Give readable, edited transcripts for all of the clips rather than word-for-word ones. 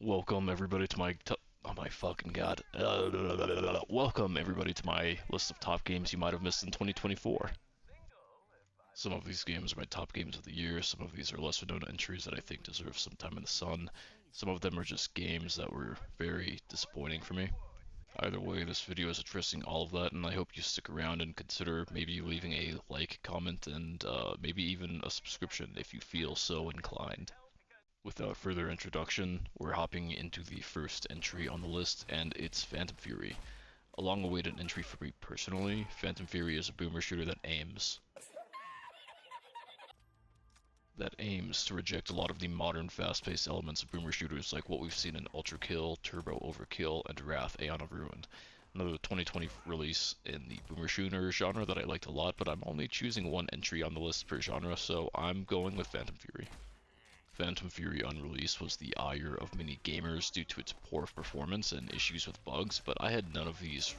Welcome everybody to oh my fucking god. Welcome everybody to my list of top games you might have missed in 2024. Some of these games are my top games of the year, some of these are lesser known entries that I think deserve some time in the sun. Some of them are just games that were very disappointing for me. Either way, this video is addressing all of that, and I hope you stick around and consider maybe leaving a like, comment, and maybe even a subscription if you feel so inclined. Without further introduction, we're hopping into the first entry on the list, and it's Phantom Fury. A long-awaited entry for me personally. Phantom Fury is a boomer shooter that aims to reject a lot of the modern fast-paced elements of boomer shooters like what we've seen in Ultra Kill, Turbo Overkill, and Wrath: Aeon of Ruin. Another 2020 release in the boomer shooter genre that I liked a lot, but I'm only choosing one entry on the list per genre, so I'm going with Phantom Fury. Phantom Fury on release was the ire of many gamers due to its poor performance and issues with bugs, but I had none of these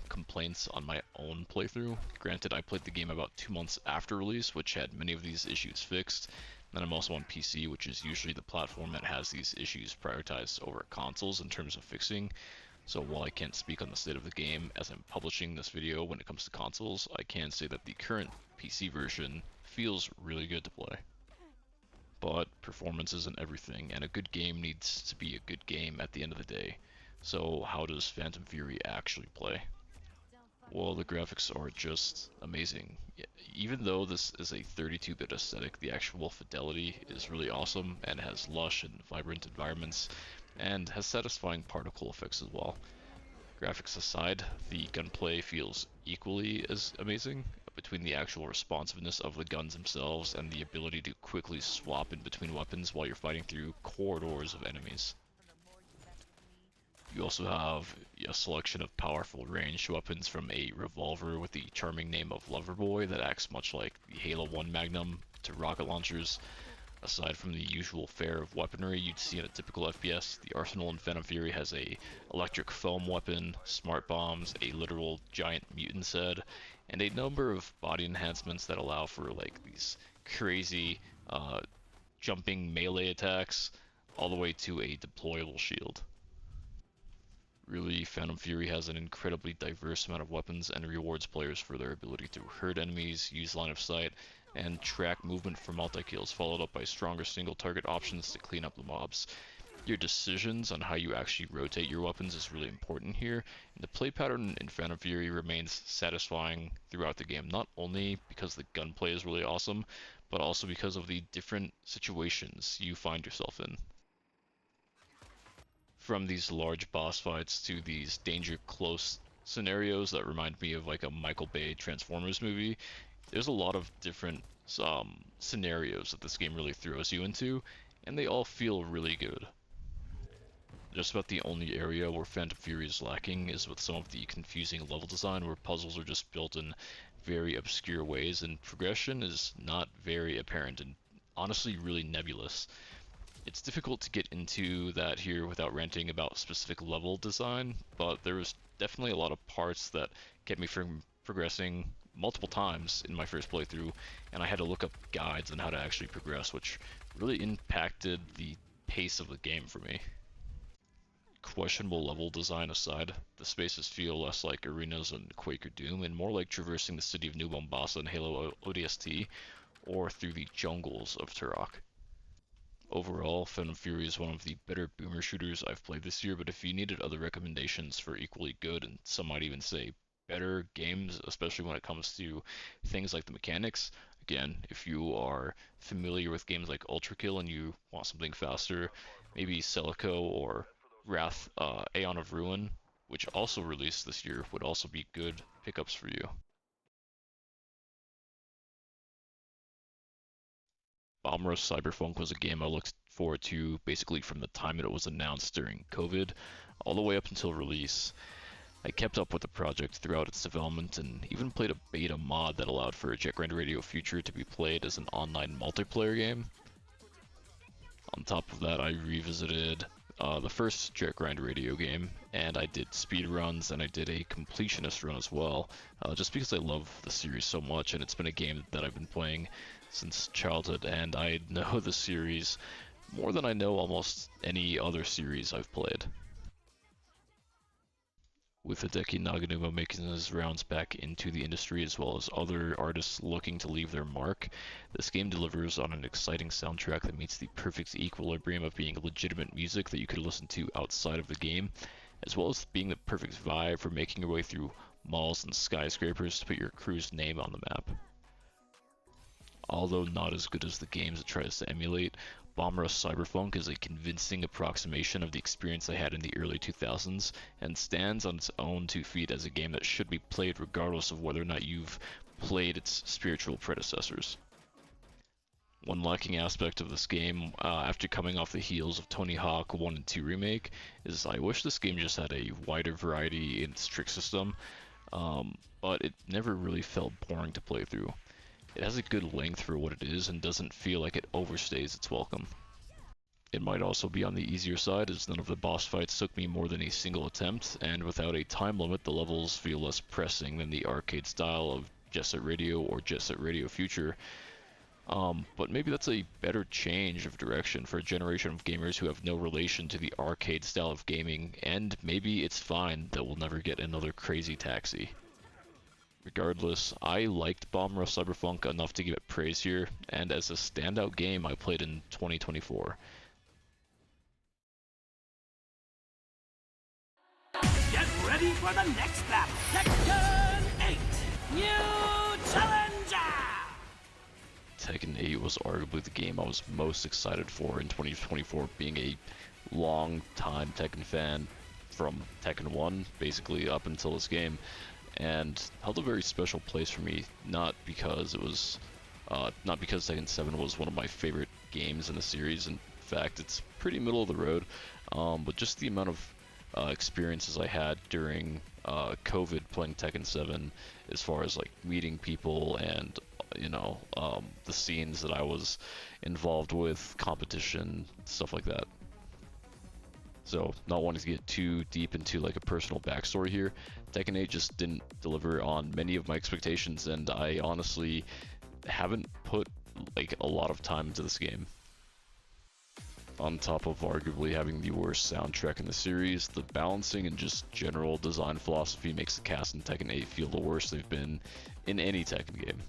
complaints on my own playthrough. Granted, I played the game about 2 months after release, which had many of these issues fixed. Then I'm also on PC, which is usually the platform that has these issues prioritized over consoles in terms of fixing. So while I can't speak on the state of the game as I'm publishing this video when it comes to consoles, I can say that the current PC version feels really good to play. But performance isn't everything, and a good game needs to be a good game at the end of the day. So how does Phantom Fury actually play? Well, the graphics are just amazing. Even though this is a 32-bit aesthetic, the actual fidelity is really awesome and has lush and vibrant environments, and has satisfying particle effects as well. Graphics aside, the gunplay feels equally as amazing between the actual responsiveness of the guns themselves and the ability to quickly swap in between weapons while you're fighting through corridors of enemies. You also have a selection of powerful ranged weapons, from a revolver with the charming name of Loverboy that acts much like the Halo 1 Magnum to rocket launchers. Aside from the usual fare of weaponry you'd see in a typical FPS, the arsenal in Phantom Fury has a electric foam weapon, smart bombs, a literal giant mutant head, and a number of body enhancements that allow for like these crazy jumping melee attacks, all the way to a deployable shield. Really, Phantom Fury has an incredibly diverse amount of weapons and rewards players for their ability to hurt enemies, use line of sight, and track movement for multi-kills, followed up by stronger single target options to clean up the mobs. Your decisions on how you actually rotate your weapons is really important here, and the play pattern in Phantom Fury remains satisfying throughout the game, not only because the gunplay is really awesome, but also because of the different situations you find yourself in. From these large boss fights to these danger close scenarios that remind me of like a Michael Bay Transformers movie, there's a lot of different scenarios that this game really throws you into, and they all feel really good. Just about the only area where Phantom Fury is lacking is with some of the confusing level design, where puzzles are just built in very obscure ways and progression is not very apparent and honestly really nebulous. It's difficult to get into that here without ranting about specific level design, but there was definitely a lot of parts that kept me from progressing multiple times in my first playthrough, and I had to look up guides on how to actually progress, which really impacted the pace of the game for me. Questionable level design aside, the spaces feel less like arenas in Quake or Doom and more like traversing the city of New Mombasa in Halo ODST, or through the jungles of Turok. Overall, Phantom Fury is one of the better boomer shooters I've played this year, but if you needed other recommendations for equally good, and some might even say better games, especially when it comes to things like the mechanics, again, if you are familiar with games like Ultra Kill and you want something faster, maybe Celico or Wrath, Aeon of Ruin, which also released this year, would also be good pickups for you. Bomb Rush Cyberpunk was a game I looked forward to basically from the time that it was announced during COVID, all the way up until release. I kept up with the project throughout its development and even played a beta mod that allowed for Jet Grind Radio Future to be played as an online multiplayer game. On top of that, I revisited the first Jet Grind Radio game, and I did speed runs and I did a completionist run as well, just because I love the series so much, and it's been a game that I've been playing since childhood, and I know the series more than I know almost any other series I've played. With Hideki Naganuma making his rounds back into the industry as well as other artists looking to leave their mark, this game delivers on an exciting soundtrack that meets the perfect equilibrium of being legitimate music that you could listen to outside of the game, as well as being the perfect vibe for making your way through malls and skyscrapers to put your crew's name on the map. Although not as good as the games it tries to emulate, Bomb Rush Cyberpunk is a convincing approximation of the experience I had in the early 2000s and stands on its own 2 feet as a game that should be played regardless of whether or not you've played its spiritual predecessors. One lacking aspect of this game, after coming off the heels of Tony Hawk 1 and 2 Remake, is I wish this game just had a wider variety in its trick system, but it never really felt boring to play through. It has a good length for what it is and doesn't feel like it overstays its welcome. It might also be on the easier side as none of the boss fights took me more than a single attempt, and without a time limit the levels feel less pressing than the arcade style of Jet Set Radio or Jet Set Radio Future. But maybe that's a better change of direction for a generation of gamers who have no relation to the arcade style of gaming, and maybe it's fine that we'll never get another Crazy Taxi. Regardless, I liked Bomb Rush Cyberpunk enough to give it praise here, and as a standout game I played in 2024. Get ready for the next battle! Tekken 8! New Challenger! Tekken 8 was arguably the game I was most excited for in 2024, being a long-time Tekken fan from Tekken 1, basically up until this game, and held a very special place for me, not because Tekken 7 was one of my favorite games in the series. In fact, it's pretty middle of the road, but just the amount of experiences I had during COVID playing Tekken 7, as far as like meeting people and the scenes that I was involved with, competition, stuff like that. So, not wanting to get too deep into like a personal backstory here, Tekken 8 just didn't deliver on many of my expectations, and I honestly haven't put like a lot of time into this game. On top of arguably having the worst soundtrack in the series, the balancing and just general design philosophy makes the cast in Tekken 8 feel the worst they've been in any Tekken game.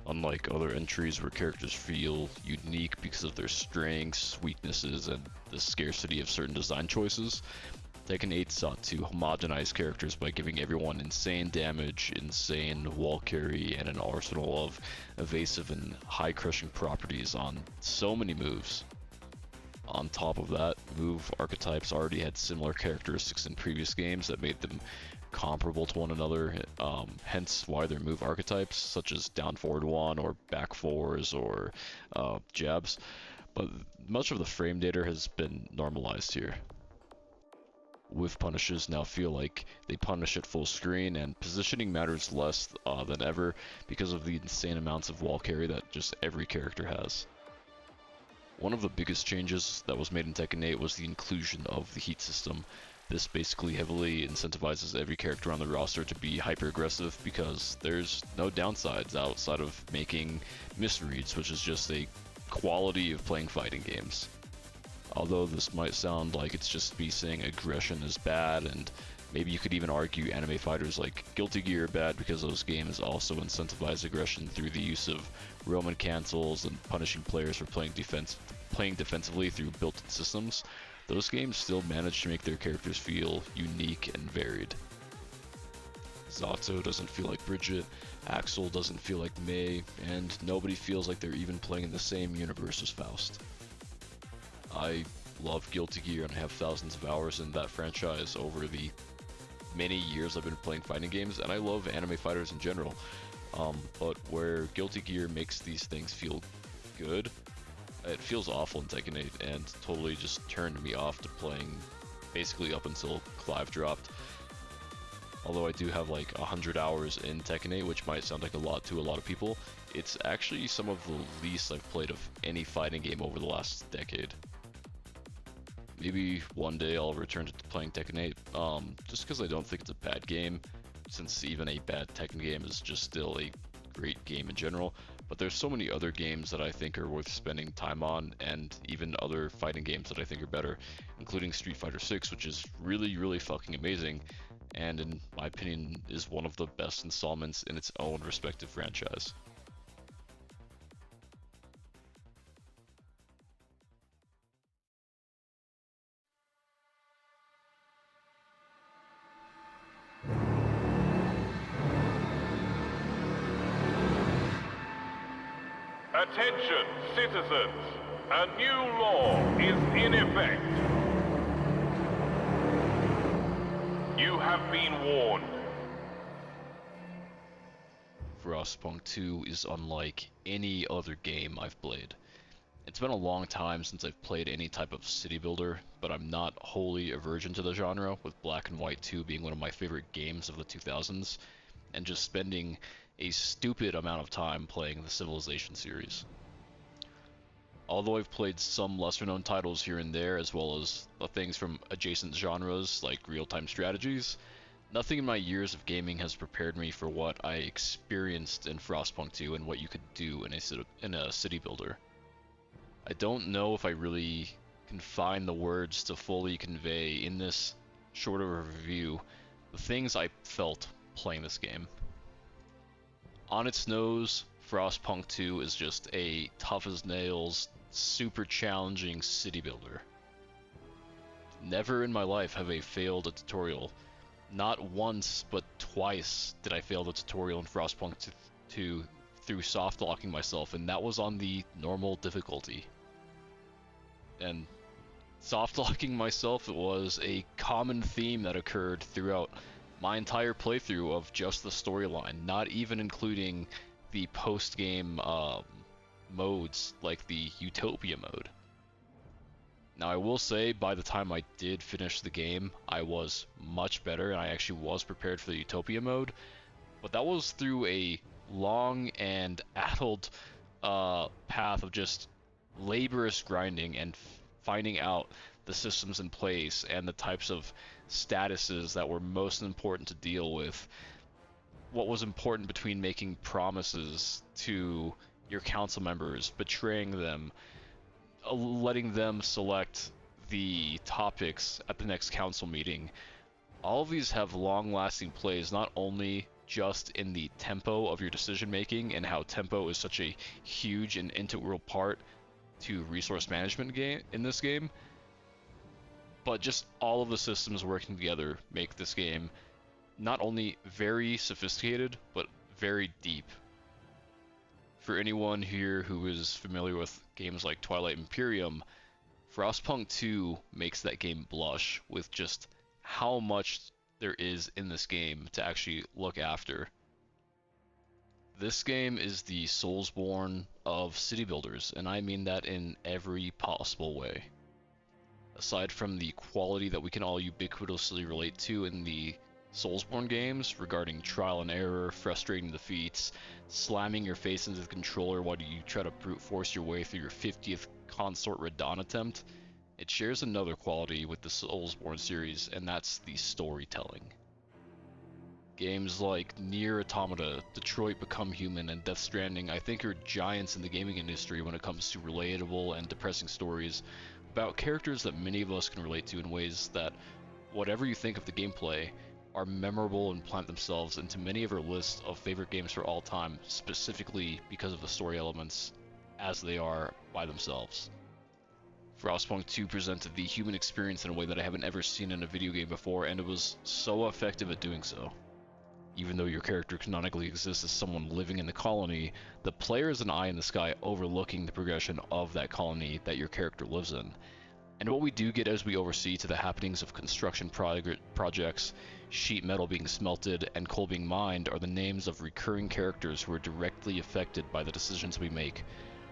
Unlike other entries where characters feel unique because of their strengths, weaknesses, and the scarcity of certain design choices, Tekken 8 sought to homogenize characters by giving everyone insane damage, insane wall carry, and an arsenal of evasive and high crushing properties on so many moves. On top of that, move archetypes already had similar characteristics in previous games that made them comparable to one another, hence why their move archetypes, such as down forward 1 or back 4s or jabs, but much of the frame data has been normalized here. Whiff punishes now feel like they punish at full screen, and positioning matters less than ever because of the insane amounts of wall carry that just every character has. One of the biggest changes that was made in Tekken 8 was the inclusion of the heat system. This basically heavily incentivizes every character on the roster to be hyper-aggressive because there's no downsides outside of making misreads, which is just a quality of playing fighting games. Although this might sound like it's just me saying aggression is bad, and maybe you could even argue anime fighters like Guilty Gear are bad because those games also incentivize aggression through the use of Roman cancels and punishing players for playing defensively through built-in systems. Those games still manage to make their characters feel unique and varied. Zato doesn't feel like Bridget, Axel doesn't feel like Mei, and nobody feels like they're even playing in the same universe as Faust. I love Guilty Gear and I have thousands of hours in that franchise over the many years I've been playing fighting games, and I love anime fighters in general. But where Guilty Gear makes these things feel good, it feels awful in Tekken 8 and totally just turned me off to playing basically up until Clive dropped. Although I do have like 100 hours in Tekken 8, which might sound like a lot to a lot of people, it's actually some of the least I've played of any fighting game over the last decade. Maybe one day I'll return to playing Tekken 8, just because I don't think it's a bad game, since even a bad Tekken game is just still a great game in general. But there's so many other games that I think are worth spending time on, and even other fighting games that I think are better, including Street Fighter 6, which is really, really fucking amazing, and in my opinion is one of the best installments in its own respective franchise. Attention, citizens! A new law is in effect. You have been warned. Frostpunk 2 is unlike any other game I've played. It's been a long time since I've played any type of city builder, but I'm not wholly a virgin to the genre, with Black and White 2 being one of my favorite games of the 2000s, and just spending a stupid amount of time playing the Civilization series. Although I've played some lesser known titles here and there, as well as things from adjacent genres like real-time strategies, nothing in my years of gaming has prepared me for what I experienced in Frostpunk 2 and what you could do in a city builder. I don't know if I really can find the words to fully convey in this short of a review the things I felt playing this game. On its nose, Frostpunk 2 is just a tough as nails, super challenging city builder. Never in my life have I failed a tutorial. Not once, but twice did I fail the tutorial in Frostpunk 2 through soft locking myself, and that was on the normal difficulty. And soft locking myself was a common theme that occurred throughout my entire playthrough of just the storyline, not even including the post-game modes like the Utopia mode. Now I will say, by the time I did finish the game, I was much better and I actually was prepared for the Utopia mode, but that was through a long and addled path of just laborious grinding and finding out the systems in place and the types of statuses that were most important to deal with. What was important between making promises to your council members, betraying them, letting them select the topics at the next council meeting. All of these have long-lasting plays, not only just in the tempo of your decision making and how tempo is such a huge and integral part to resource management in this game, but just all of the systems working together make this game not only very sophisticated, but very deep. For anyone here who is familiar with games like Twilight Imperium, Frostpunk 2 makes that game blush with just how much there is in this game to actually look after. This game is the Soulsborne of city builders, and I mean that in every possible way. Aside from the quality that we can all ubiquitously relate to in the Soulsborne games regarding trial and error, frustrating defeats, slamming your face into the controller while you try to brute force your way through your 50th Consort Radahn attempt, it shares another quality with the Soulsborne series, and that's the storytelling. Games like Nier Automata, Detroit Become Human, and Death Stranding I think are giants in the gaming industry when it comes to relatable and depressing stories about characters that many of us can relate to in ways that, whatever you think of the gameplay, are memorable and plant themselves into many of our lists of favorite games for all time, specifically because of the story elements as they are by themselves. Frostpunk 2 presented the human experience in a way that I haven't ever seen in a video game before, and it was so effective at doing so. Even though your character canonically exists as someone living in the colony, the player is an eye in the sky overlooking the progression of that colony that your character lives in. And what we do get as we oversee to the happenings of construction projects, sheet metal being smelted, and coal being mined are the names of recurring characters who are directly affected by the decisions we make,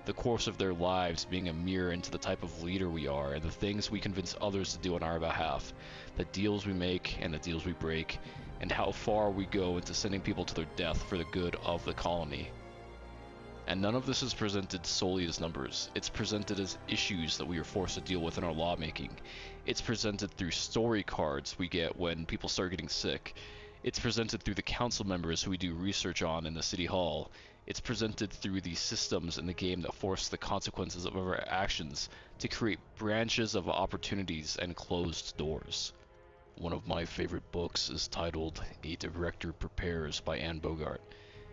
the course of their lives being a mirror into the type of leader we are and the things we convince others to do on our behalf, the deals we make and the deals we break, and how far we go into sending people to their death for the good of the colony. And none of this is presented solely as numbers. It's presented as issues that we are forced to deal with in our lawmaking. It's presented through story cards we get when people start getting sick. It's presented through the council members who we do research on in the city hall. It's presented through the systems in the game that force the consequences of our actions to create branches of opportunities and closed doors. One of my favorite books is titled A Director Prepares by Anne Bogart,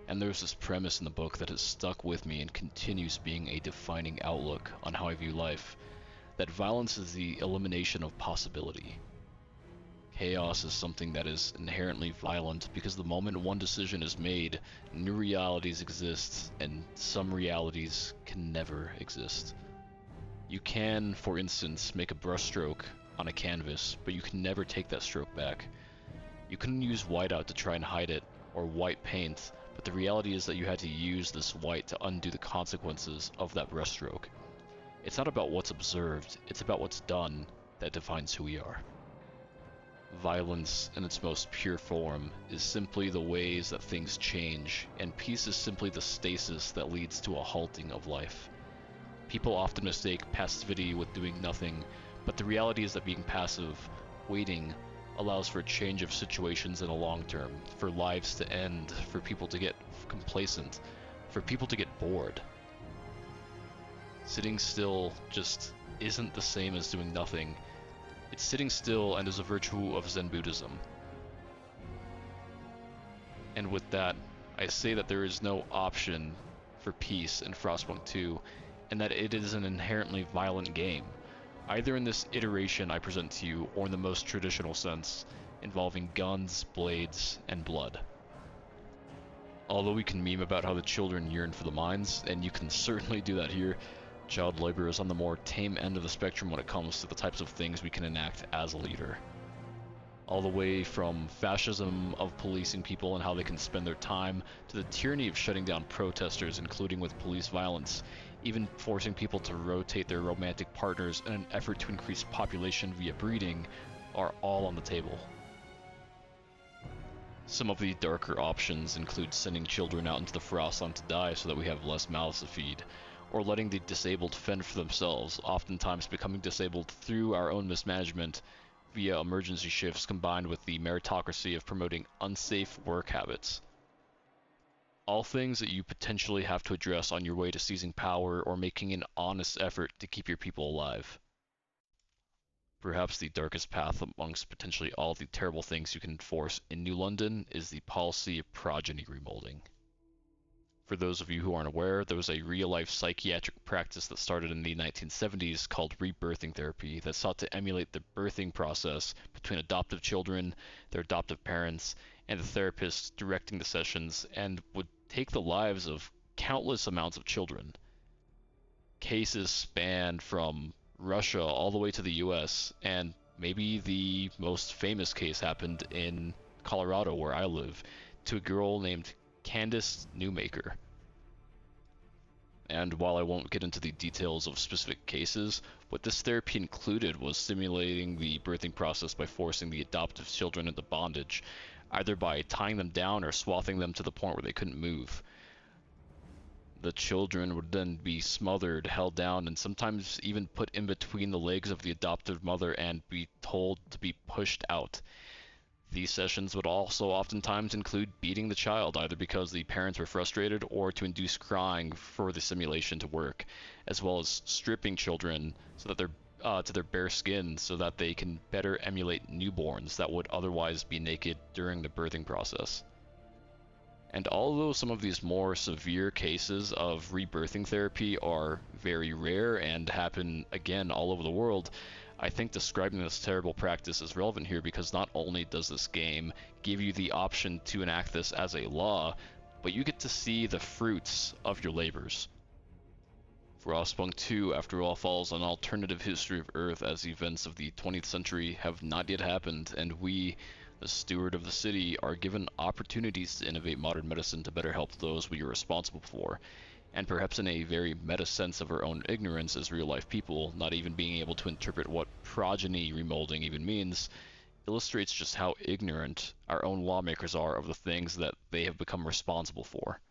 and there's this premise in the book that has stuck with me and continues being a defining outlook on how I view life, that violence is the elimination of possibility. Chaos is something that is inherently violent because the moment one decision is made, new realities exist, and some realities can never exist. You can, for instance, make a brushstroke on a canvas, but you can never take that stroke back. You couldn't use whiteout to try and hide it, or white paint, but the reality is that you had to use this white to undo the consequences of that brushstroke. It's not about what's observed, it's about what's done that defines who we are. Violence, in its most pure form, is simply the ways that things change, and peace is simply the stasis that leads to a halting of life. People often mistake passivity with doing nothing, but the reality is that being passive, waiting, allows for a change of situations in the long term, for lives to end, for people to get complacent, for people to get bored. Sitting still just isn't the same as doing nothing. It's sitting still and is a virtue of Zen Buddhism. And with that, I say that there is no option for peace in Frostpunk 2, and that it is an inherently violent game, either in this iteration I present to you or in the most traditional sense, involving guns, blades, and blood. Although we can meme about how the children yearn for the mines, and you can certainly do that here, child labor is on the more tame end of the spectrum when it comes to the types of things we can enact as a leader. All the way from fascism of policing people and how they can spend their time, to the tyranny of shutting down protesters, including with police violence, even forcing people to rotate their romantic partners in an effort to increase population via breeding, are all on the table. Some of the darker options include sending children out into the Frostland to die so that we have less mouths to feed, or letting the disabled fend for themselves, oftentimes becoming disabled through our own mismanagement via emergency shifts combined with the meritocracy of promoting unsafe work habits. All things that you potentially have to address on your way to seizing power or making an honest effort to keep your people alive. Perhaps the darkest path amongst potentially all the terrible things you can enforce in New London is the policy of progeny remolding. For those of you who aren't aware, there was a real-life psychiatric practice that started in the 1970s called rebirthing therapy that sought to emulate the birthing process between adoptive children, their adoptive parents, and the therapist directing the sessions, and would take the lives of countless amounts of children. Cases spanned from Russia all the way to the US, and maybe the most famous case happened in Colorado, where I live, to a girl named Candace Newmaker. And while I won't get into the details of specific cases, what this therapy included was simulating the birthing process by forcing the adoptive children into bondage, either by tying them down or swathing them to the point where they couldn't move. The children would then be smothered, held down, and sometimes even put in between the legs of the adoptive mother and be told to be pushed out. These sessions would also oftentimes include beating the child, either because the parents were frustrated or to induce crying for the simulation to work, as well as stripping children so that they're to their bare skin so that they can better emulate newborns that would otherwise be naked during the birthing process. And although some of these more severe cases of rebirthing therapy are very rare and happen again all over the world, I think describing this terrible practice is relevant here because not only does this game give you the option to enact this as a law, but you get to see the fruits of your labors. Frostpunk 2, after all, follows an alternative history of Earth as events of the 20th century have not yet happened, and we, the steward of the city, are given opportunities to innovate modern medicine to better help those we are responsible for. And perhaps in a very meta sense of our own ignorance as real-life people, not even being able to interpret what progeny remolding even means, illustrates just how ignorant our own lawmakers are of the things that they have become responsible for.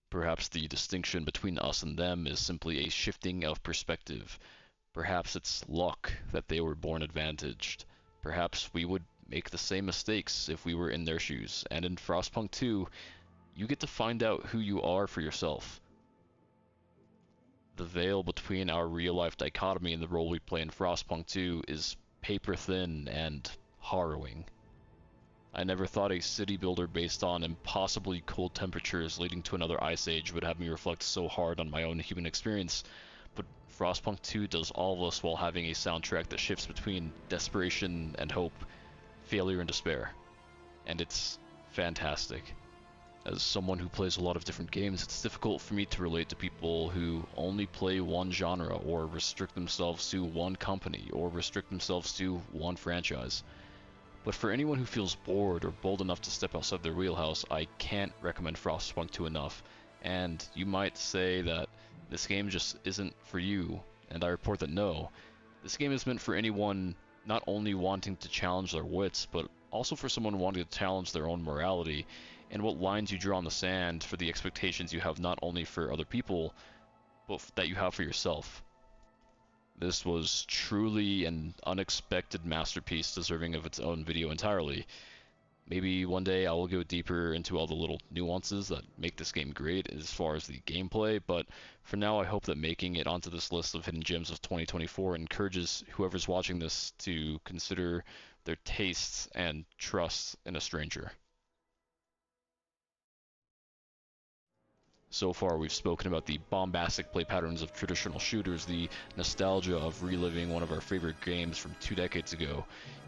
Perhaps the distinction between us and them is simply a shifting of perspective. Perhaps it's luck that they were born advantaged. Perhaps we would make the same mistakes if we were in their shoes, and in Frostpunk 2, you get to find out who you are for yourself. The veil between our real-life dichotomy and the role we play in Frostpunk 2 is paper-thin and harrowing. I never thought a city builder based on impossibly cold temperatures leading to another ice age would have me reflect so hard on my own human experience, but Frostpunk 2 does all of this while having a soundtrack that shifts between desperation and hope, failure and despair. And it's fantastic. As someone who plays a lot of different games, it's difficult for me to relate to people who only play one genre or restrict themselves to one company or restrict themselves to one franchise. But for anyone who feels bored or bold enough to step outside their wheelhouse, I can't recommend Frostpunk 2 enough. And you might say that this game just isn't for you, and I report that no. This game is meant for anyone not only wanting to challenge their wits, but also for someone wanting to challenge their own morality, and what lines you draw in the sand for the expectations you have not only for other people, but that you have for yourself. This was truly an unexpected masterpiece deserving of its own video entirely. Maybe one day I will go deeper into all the little nuances that make this game great as far as the gameplay, but for now I hope that making it onto this list of hidden gems of 2024 encourages whoever's watching this to consider their tastes and trust in a stranger. So far, we've spoken about the bombastic play patterns of traditional shooters, the nostalgia of reliving one of our favorite games from 2 decades ago.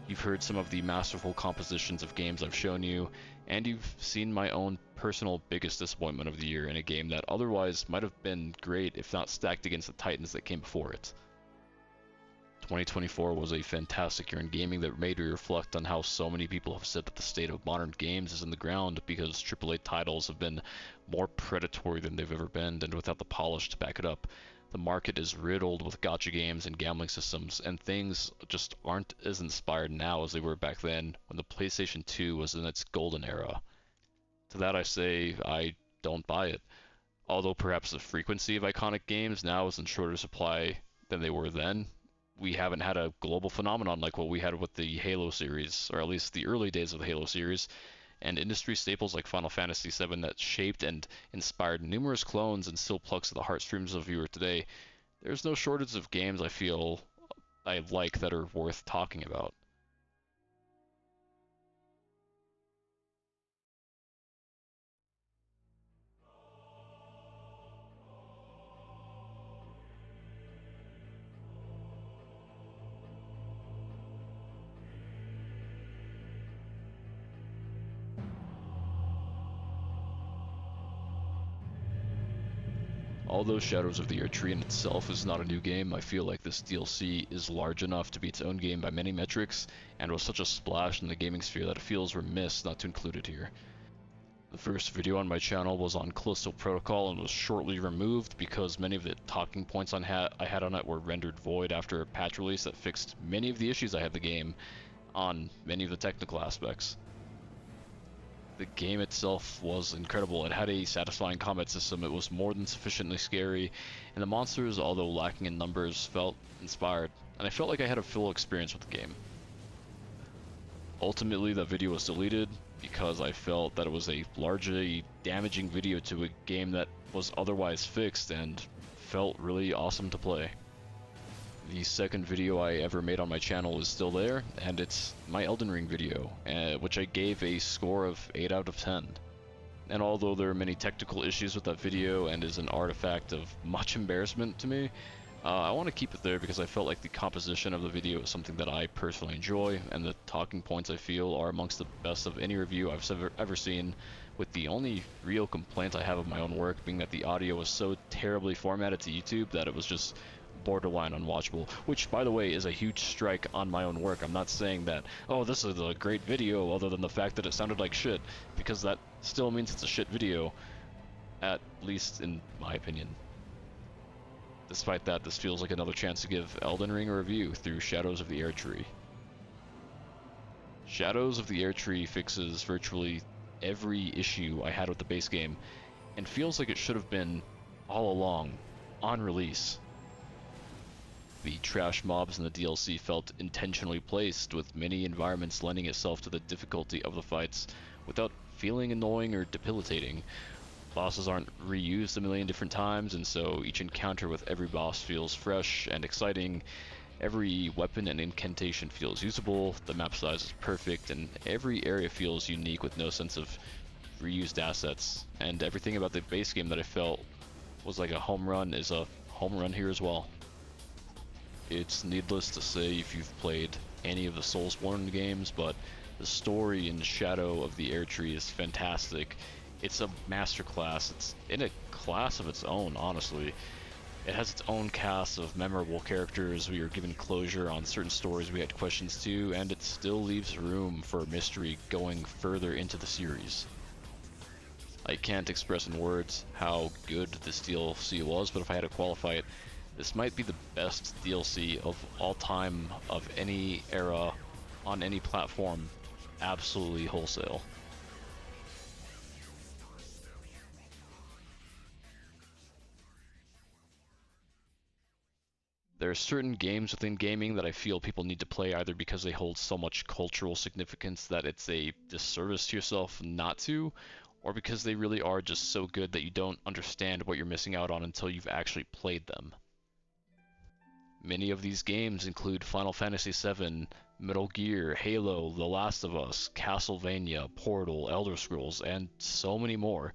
You've heard some of the masterful compositions of games I've shown you, and you've seen my own personal biggest disappointment of the year in a game that otherwise might have been great if not stacked against the titans that came before it. 2024 was a fantastic year in gaming that made me reflect on how so many people have said that the state of modern games is in the ground because AAA titles have been more predatory than they've ever been, and without the polish to back it up. The market is riddled with gacha games and gambling systems, and things just aren't as inspired now as they were back then when the PlayStation 2 was in its golden era. To that I say, I don't buy it. Although perhaps the frequency of iconic games now is in shorter supply than they were then, we haven't had a global phenomenon like what we had with the Halo series, or at least the early days of the Halo series, and industry staples like Final Fantasy VII that shaped and inspired numerous clones and still plucks at the heartstrings of viewer today. There's no shortage of games I feel I like that are worth talking about. Although Shadows of the Erdtree in itself is not a new game, I feel like this DLC is large enough to be its own game by many metrics, and was such a splash in the gaming sphere that it feels remiss not to include it here. The first video on my channel was on Callisto Protocol and was shortly removed because many of the talking points I had on it were rendered void after a patch release that fixed many of the issues I had with the game on many of the technical aspects. The game itself was incredible. It had a satisfying combat system, it was more than sufficiently scary, and the monsters, although lacking in numbers, felt inspired, and I felt like I had a full experience with the game. Ultimately, that video was deleted because I felt that it was a largely damaging video to a game that was otherwise fixed and felt really awesome to play. The second video I ever made on my channel is still there, and it's my Elden Ring video, which I gave a score of 8 out of 10. And although there are many technical issues with that video and is an artifact of much embarrassment to me, I want to keep it there because I felt like the composition of the video is something that I personally enjoy, and the talking points I feel are amongst the best of any review I've ever seen, with the only real complaint I have of my own work being that the audio was so terribly formatted to YouTube that it was just borderline unwatchable, which by the way is a huge strike on my own work. I'm not saying that, oh, this is a great video other than the fact that it sounded like shit, because that still means it's a shit video, at least in my opinion. Despite that, this feels like another chance to give Elden Ring a review through Shadows of the Erdtree. Shadows of the Erdtree fixes virtually every issue I had with the base game, and feels like it should have been all along, on release. The trash mobs in the DLC felt intentionally placed, with many environments lending itself to the difficulty of the fights, without feeling annoying or debilitating. Bosses aren't reused a million different times, and so each encounter with every boss feels fresh and exciting. Every weapon and incantation feels usable, the map size is perfect, and every area feels unique with no sense of reused assets. And everything about the base game that I felt was like a home run is a home run here as well. It's needless to say if you've played any of the Soulsborne games, but the story in Shadow of the Erdtree is fantastic. It's a masterclass. It's in a class of its own, honestly. It has its own cast of memorable characters. We are given closure on certain stories we had questions to, and it still leaves room for mystery going further into the series. I can't express in words how good this DLC was, but if I had to qualify it, this might be the best DLC of all time, of any era, on any platform, absolutely wholesale. There are certain games within gaming that I feel people need to play either because they hold so much cultural significance that it's a disservice to yourself not to, or because they really are just so good that you don't understand what you're missing out on until you've actually played them. Many of these games include Final Fantasy VII, Metal Gear, Halo, The Last of Us, Castlevania, Portal, Elder Scrolls, and so many more.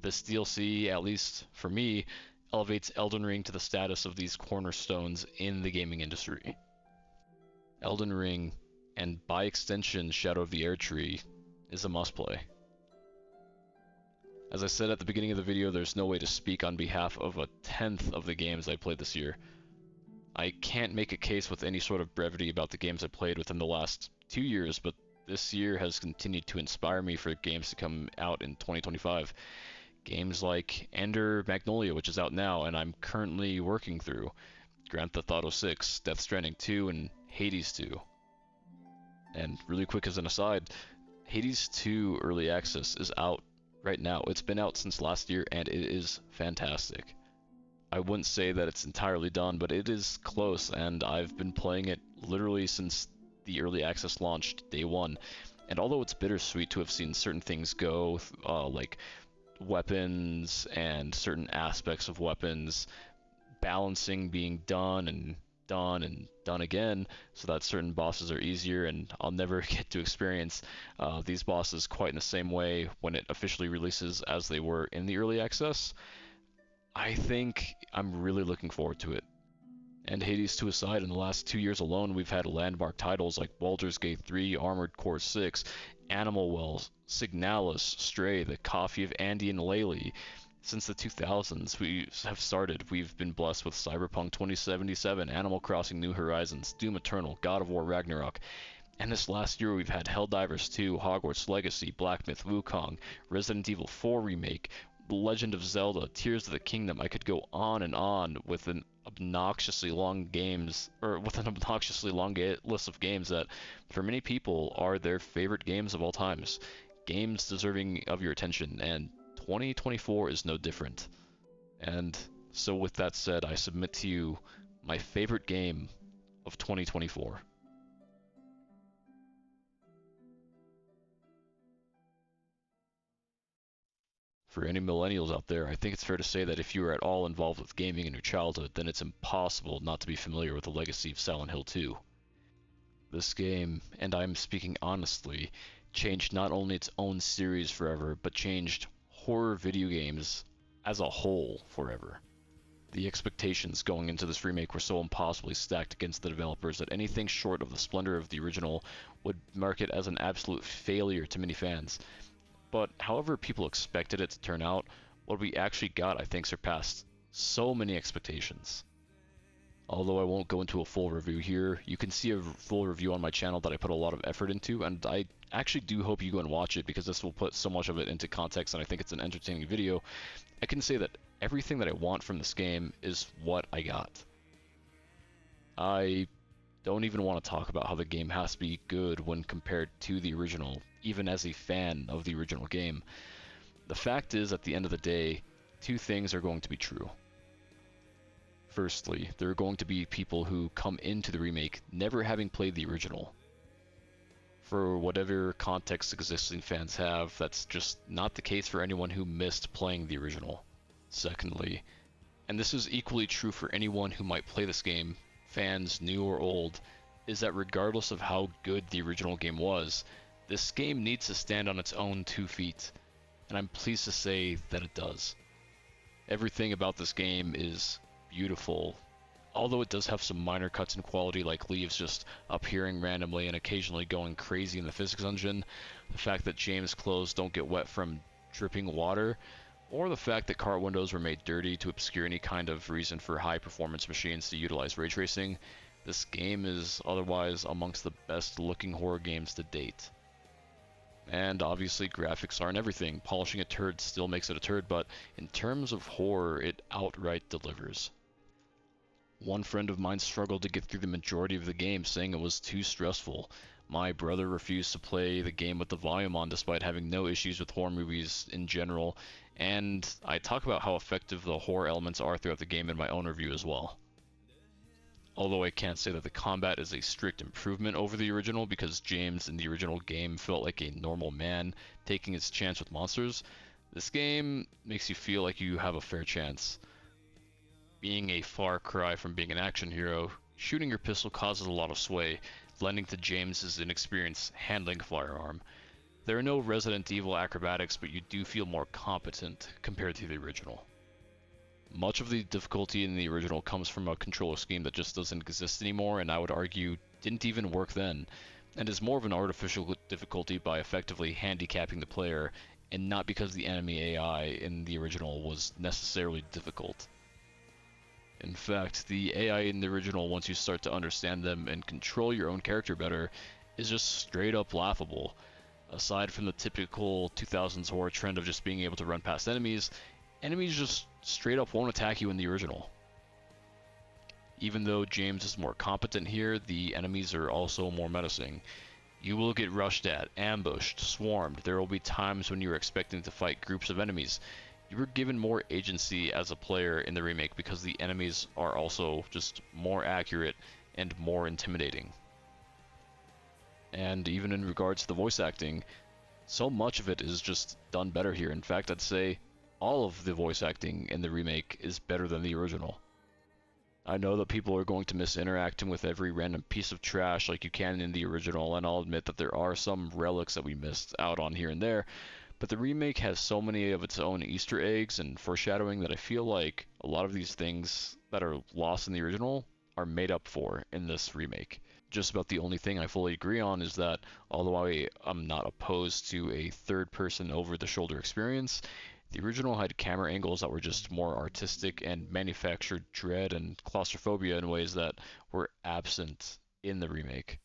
This DLC, at least for me, elevates Elden Ring to the status of these cornerstones in the gaming industry. Elden Ring, and by extension Shadow of the Erdtree, is a must-play. As I said at the beginning of the video, there's no way to speak on behalf of a tenth of the games I played this year. I can't make a case with any sort of brevity about the games I played within the last 2 years, but this year has continued to inspire me for games to come out in 2025. Games like Ender Magnolia, which is out now and I'm currently working through, Grand Theft Auto 6, Death Stranding 2, and Hades 2. And really quick as an aside, Hades 2 Early Access is out right now. It's been out since last year and it is fantastic. I wouldn't say that it's entirely done, but it is close, and I've been playing it literally since the Early Access launched day one. And although it's bittersweet to have seen certain things go, like weapons and certain aspects of weapons, balancing being done and done and done again, so that certain bosses are easier, and I'll never get to experience these bosses quite in the same way when it officially releases as they were in the Early Access. I think I'm really looking forward to it. And Hades 2 aside, in the last 2 years alone, we've had landmark titles like Baldur's Gate 3, Armored Core 6, Animal Wells, Signalis, Stray, The Coffee of Andy and Laylee. Since the 2000s, we've been blessed with Cyberpunk 2077, Animal Crossing New Horizons, Doom Eternal, God of War Ragnarok. And this last year we've had Helldivers 2, Hogwarts Legacy, Black Myth Wukong, Resident Evil 4 Remake, The Legend of Zelda, Tears of the Kingdom. I could go on with an obnoxiously long list of games that, for many people, are their favorite games of all times. Games deserving of your attention, and 2024 is no different. And so with that said, I submit to you my favorite game of 2024. For any millennials out there, I think it's fair to say that if you were at all involved with gaming in your childhood, then it's impossible not to be familiar with the legacy of Silent Hill 2. This game, and I'm speaking honestly, changed not only its own series forever, but changed horror video games as a whole forever. The expectations going into this remake were so impossibly stacked against the developers that anything short of the splendor of the original would mark it as an absolute failure to many fans. But however people expected it to turn out, what we actually got, I think, surpassed so many expectations. Although I won't go into a full review here, you can see a full review on my channel that I put a lot of effort into, and I actually do hope you go and watch it because this will put so much of it into context, and I think it's an entertaining video. I can say that everything that I want from this game is what I got. I don't even want to talk about how the game has to be good when compared to the original, even as a fan of the original game. The fact is, at the end of the day, two things are going to be true. Firstly, there are going to be people who come into the remake never having played the original. For whatever context existing fans have, that's just not the case for anyone who missed playing the original. Secondly, and this is equally true for anyone who might play this game, fans new or old, is that regardless of how good the original game was, this game needs to stand on its own 2 feet, and I'm pleased to say that it does. Everything about this game is beautiful, although it does have some minor cuts in quality, like leaves just appearing randomly and occasionally going crazy in the physics engine, the fact that James' clothes don't get wet from dripping water, or the fact that car windows were made dirty to obscure any kind of reason for high performance machines to utilize ray tracing. This game is otherwise amongst the best looking horror games to date. And obviously graphics aren't everything. Polishing a turd still makes it a turd, but in terms of horror, it outright delivers. One friend of mine struggled to get through the majority of the game, saying it was too stressful. My brother refused to play the game with the volume on despite having no issues with horror movies in general, and I talk about how effective the horror elements are throughout the game in my own review as well. Although I can't say that the combat is a strict improvement over the original, because James in the original game felt like a normal man taking his chance with monsters, this game makes you feel like you have a fair chance. Being a far cry from being an action hero, shooting your pistol causes a lot of sway, lending to James's inexperience handling a firearm. There are no Resident Evil acrobatics, but you do feel more competent compared to the original. Much of the difficulty in the original comes from a controller scheme that just doesn't exist anymore, and I would argue didn't even work then, and is more of an artificial difficulty by effectively handicapping the player, and not because the enemy AI in the original was necessarily difficult. In fact, the AI in the original, once you start to understand them and control your own character better, is just straight up laughable. Aside from the typical 2000s horror trend of just being able to run past enemies just straight up won't attack you in the original. Even though James is more competent here, the enemies are also more menacing. You will get rushed at, ambushed, swarmed. There will be times when you're expecting to fight groups of enemies. You were given more agency as a player in the remake because the enemies are also just more accurate and more intimidating. And even in regards to the voice acting, so much of it is just done better here. In fact, I'd say all of the voice acting in the remake is better than the original. I know that people are going to miss interacting with every random piece of trash like you can in the original, and I'll admit that there are some relics that we missed out on here and there, but the remake has so many of its own Easter eggs and foreshadowing that I feel like a lot of these things that are lost in the original are made up for in this remake. Just about the only thing I fully agree on is that although I am not opposed to a third-person over-the-shoulder experience, the original had camera angles that were just more artistic and manufactured dread and claustrophobia in ways that were absent in the remake.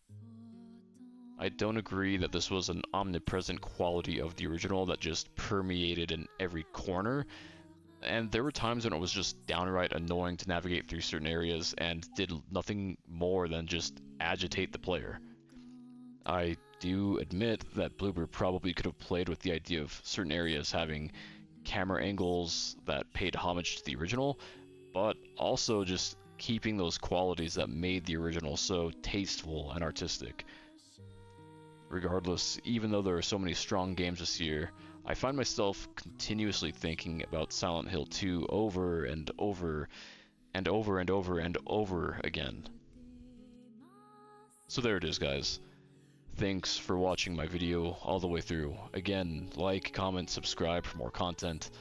I don't agree that this was an omnipresent quality of the original that just permeated in every corner, and there were times when it was just downright annoying to navigate through certain areas and did nothing more than just agitate the player. I do admit that Bloober probably could have played with the idea of certain areas having camera angles that paid homage to the original, but also just keeping those qualities that made the original so tasteful and artistic. Regardless, even though there are so many strong games this year, I find myself continuously thinking about Silent Hill 2 over and over and over and over and over again. So there it is, guys. Thanks for watching my video all the way through. Again, like, comment, subscribe for more content.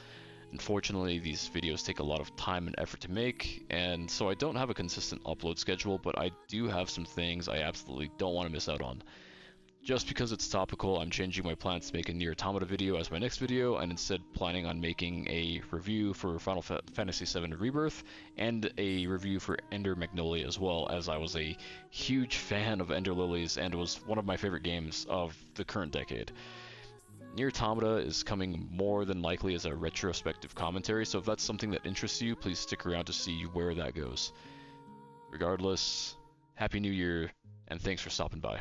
Unfortunately, these videos take a lot of time and effort to make, and so I don't have a consistent upload schedule, but I do have some things I absolutely don't want to miss out on. Just because it's topical, I'm changing my plans to make a Nier Automata video as my next video, and instead planning on making a review for Final Fantasy VII Rebirth, and a review for Ender Magnolia as well, as I was a huge fan of Ender Lilies, and it was one of my favorite games of the current decade. Nier Automata is coming more than likely as a retrospective commentary, so if that's something that interests you, please stick around to see where that goes. Regardless, Happy New Year, and thanks for stopping by.